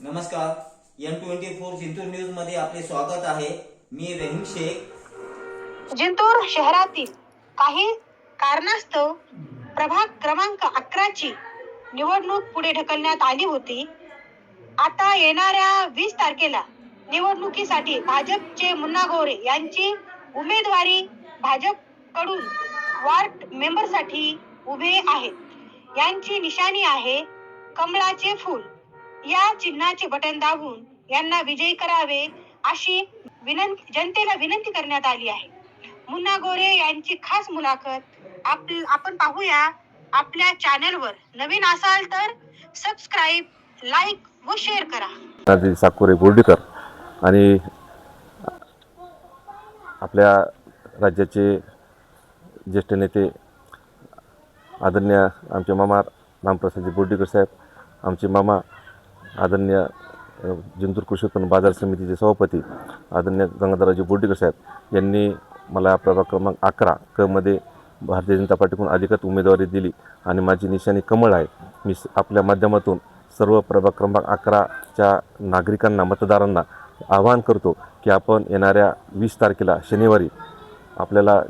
नमस्कार, N24 Jintur news मध्ये आपले स्वागत आहे. मी रहीम शेख. जिंतूर शहरातील काही कारणास्तव प्रभाग क्रमांक 11 ची निवडणूक पुढे ढकलण्यात आली होती. आता येणाऱ्या 20 तारखेला निवडणुकीसाठी भाजपचे मुन्ना गोरे यांची उमेदवारी भाजपकडून वार्ड मेंबरसाठी उभे आहेत. यांची निशाणी आहे कमळाचे फूल. या चिन्हाचे बटन दाबून यांना विजयी करावे अशी जनतेला विनंती करण्यात आली आहे. मुन्ना गोरे यांची खास मुलाखत आपण पाहूया आपल्या चॅनलवर. नवीन असाल तर सबस्क्राईब, लाईक व शेअर करा. साकोरे बोर्डीकर आणि आपल्या राज्याचे ज्येष्ठ नेते आदरणीय आमचे मामा रामप्रसादजी बोर्डीकर साहेब, आमचे मामा आदरणीय जिंतूर कृषी उत्पन्न बाजार समितीचे सभापती आदरणीय गंगाधररावजी बोर्डीकर साहेब यांनी मला प्रभाग क्रमांक 11 क मध्ये भारतीय जनता पार्टीकडून अधिकृत उमेदवारी दिली आणि माझी निशाणी कमळ आहे. मी आपल्या माध्यमातून सर्व प्रभाग क्रमांक 11च्या नागरिकांना, मतदारांना आवाहन करतो की आपण येणाऱ्या 20 तारखेला शनिवारी आपल्याला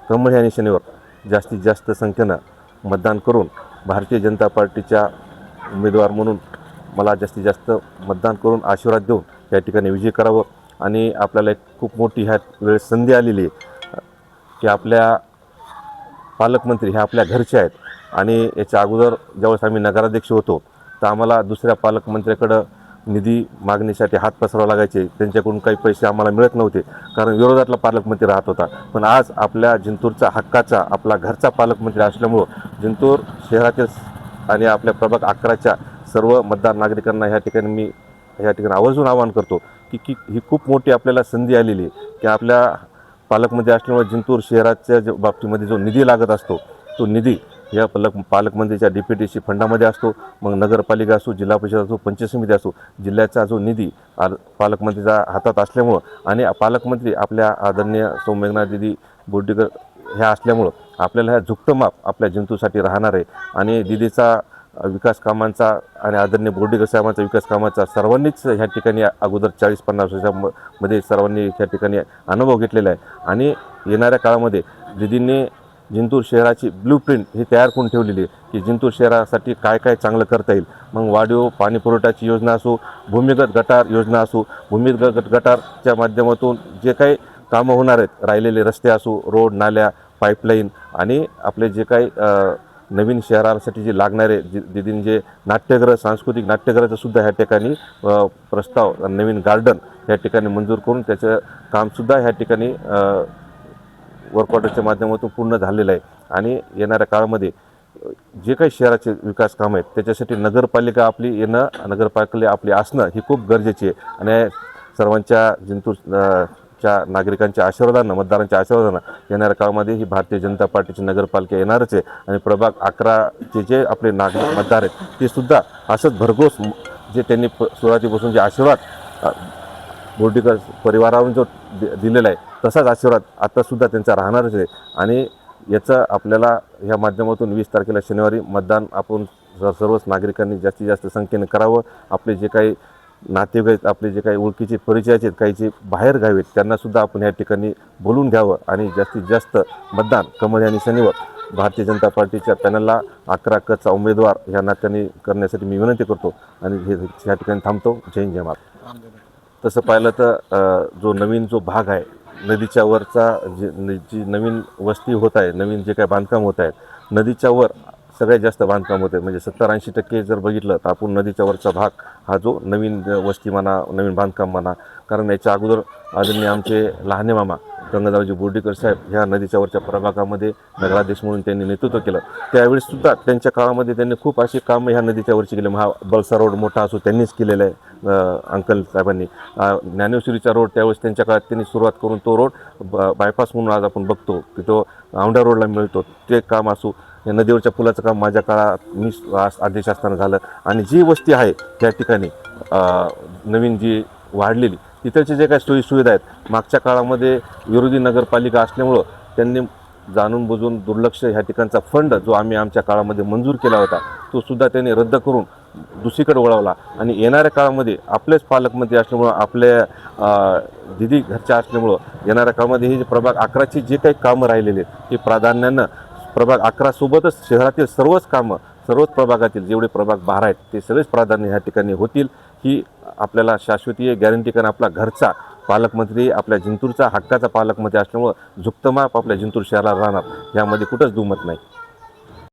कमळ या निशाणीवर जास्तीत जास्त संख्येनं मतदान करून भारतीय जनता पार्टीच्या उमेदवार म्हणून मला जास्तीत जास्त मतदान करून आशीर्वाद देऊन या ठिकाणी विजय करावं. आणि आपल्याला एक खूप मोठी ह्या वेळेस संधी आलेली आहे की आपल्या पालकमंत्री ह्या आपल्या घरचे आहेत. आणि याच्या अगोदर ज्यावेळेस आम्ही नगराध्यक्ष होतो तर आम्हाला दुसऱ्या पालकमंत्र्याकडं निधी मागणीसाठी हात पसरावं लागायचे. त्यांच्याकडून काही पैसे आम्हाला मिळत नव्हते कारण विरोधातला पालकमंत्री राहत होता. पण आज आपल्या जिंतूरचा हक्काचा आपला घरचा पालकमंत्री असल्यामुळं जिंतूर शहरातील आणि आपल्या प्रभाग 11च्या सर्व मतदार नागरिकांना ह्या ठिकाणी आवर्जून आवाहन करतो की ही खूप मोठी आपल्याला संधी आलेली आहे की आपल्या पालकमंत्री असल्यामुळे जिंतूर शहराच्या बाबतीमध्ये जो निधी लागत असतो तो निधी या पालकमंत्रीच्या DPTC फंडामध्ये असतो. मग नगरपालिका असो, जिल्हा परिषद असो, पंचायत समिती असो, जिल्ह्याचा जो निधी पालकमंत्रीच्या हातात असल्यामुळं आणि पालकमंत्री आपल्या आदरणीय सौमेघना दिदी बोर्डीकर ह्या असल्यामुळं आपल्याला ह्या झुकतं माप आपल्या जिंतूरसाठी राहणार आहे. आणि दिदीचा विकास कामांचा आणि आदरणीय बोर्डीकर साहेबांचा विकास कामाचा सर्वांनीच ह्या ठिकाणी अगोदर 40-50 वर्षामध्ये सर्वांनी ह्या ठिकाणी अनुभव घेतलेला आहे. आणि येणाऱ्या काळामध्ये दिदींनी जिंतूर शहराची ब्लूप्रिंट ही तयार करून ठेवलेली आहे की जिंतूर शहरासाठी काय काय चांगलं करता येईल. मग वाढीव पाणी पुरवठ्याची योजना असो, भूमिगत गटार योजना असो, भूमिगत गटारच्या माध्यमातून जे काही कामं होणार आहेत, राहिलेले रस्ते असो, रोड, नाल्या, पाईपलाईन आणि आपले जे काही नवीन शहरासाठी जे लागणारे दिदीन जे नाट्यगृह, सांस्कृतिक नाट्यगृहाचं सुद्धा ह्या ठिकाणी प्रस्ताव, नवीन गार्डन ह्या ठिकाणी मंजूर करून त्याचं कामसुद्धा ह्या ठिकाणी वर्क ऑर्डरच्या माध्यमातून पूर्ण झालेलं आहे. आणि येणाऱ्या काळामध्ये जे काही शहराचे विकास कामं आहेत त्याच्यासाठी नगरपालिका आपली येणं, नगरपालिका आपली असणं ही खूप गरजेची आहे. आणि सर्वांच्या जिंतूरच्या नागरिकांच्या आशीर्वादानं, मतदारांच्या आशीर्वादानं येणाऱ्या काळामध्ये ही भारतीय जनता पार्टीची नगरपालिका येणारच आहे. आणि प्रभाग 11चे जे आपले नागरिक मतदार आहेत ते सुद्धा असंच भरघोस जे त्यांनी सुरुवातीपासून जे आशीर्वाद बोर्डीकर परिवारावरून जो दिलेला आहे तसाच आशीर्वाद आत्तासुद्धा त्यांचा राहणारच आहे. आणि याचं आपल्याला ह्या माध्यमातून 20 तारखेला शनिवारी मतदान आपण सर्वच नागरिकांनी जास्तीत जास्त संख्येने करावं. आपले जे काही नातेवाईक, आपले जे काही ओळखीचे परिचयाचे आहेत, काही जे बाहेर गावी आहेत त्यांनासुद्धा आपण ह्या ठिकाणी बोलून घ्यावं आणि जास्तीत जास्त मतदान कमळ या निशाणीवर भारतीय जनता पार्टीच्या पॅनलला 11 चा उमेदवार ह्या नात्याने करण्यासाठी मी विनंती करतो. आणि हे ह्या ठिकाणी थांबतो. जय हिंद, जय महाराष्ट्र. तसं पाहिलं तर जो नवीन जो भाग आहे नदीच्या वरचा जी नवीन वस्ती होत आहे, नवीन जे काही बांधकाम होत आहेत, नदीच्या वर सगळ्यात जास्त बांधकाम होते. म्हणजे 70-80% जर बघितलं तर आपण नदीच्या वरचा भाग हा जो नवीन वस्ती म्हणा, नवीन बांधकाम म्हणा. कारण याच्या अगोदर आदरणीय आमचे लहाने मामा गंगाधररावजी बोर्डीकर साहेब ह्या नदीच्या वरच्या प्रभागामध्ये नगराध्यक्ष म्हणून त्यांनी नेतृत्व केलं. त्यावेळेससुद्धा त्यांच्या काळामध्ये त्यांनी खूप अशी कामं ह्या नदीच्या वरची केली. बलसा रोड मोठा असो त्यांनीच केलेला आहे. अंकल साहेबांनी ज्ञानेश्वरीचा रोड त्यावेळेस त्यांच्या काळात त्यांनी सुरुवात करून तो रोड बायपास म्हणून आज आपण बघतो की तो औंढा रोडला मिळतो, ते काम असो. या नदीवरच्या पुलाचं काम माझ्या काळात मी अध्यक्ष असताना झालं. आणि जी वस्ती आहे त्या ठिकाणी नवीन जी वाढलेली तिथलचे जे काही सोयीसुविधा आहेत मागच्या काळामध्ये विरोधी नगरपालिका असल्यामुळं त्यांनी जाणून बुजून दुर्लक्ष ह्या ठिकाणचा फंड जो आम्ही आमच्या काळामध्ये मंजूर केला होता तो सुद्धा त्यांनी रद्द करून दुसरीकडे वळवला आणि येणाऱ्या काळामध्ये आपलेच पालकमंत्री असल्यामुळं आपल्या दिदी घरच्या असल्यामुळं येणाऱ्या काळामध्ये हे जे प्रभाग 11ची जे काही कामं राहिलेले आहेत हे प्राधान्यानं प्रभाग 11सोबतच शहरातील सर्वच कामं सर्वच प्रभागातील जेवढे प्रभाग 12 आहेत ते सगळेच प्राधान्य ह्या ठिकाणी होतील ही आपल्याला शाश्वती गॅरंटी. कारण आपला घरचा पालकमंत्री आपल्या जिंतूरचा हक्काचा पालकमंत्री असल्यामुळं झुकतं माप आपल्या जिंतूर शहराला राहणार यामध्ये कुठंच दुमत नाही.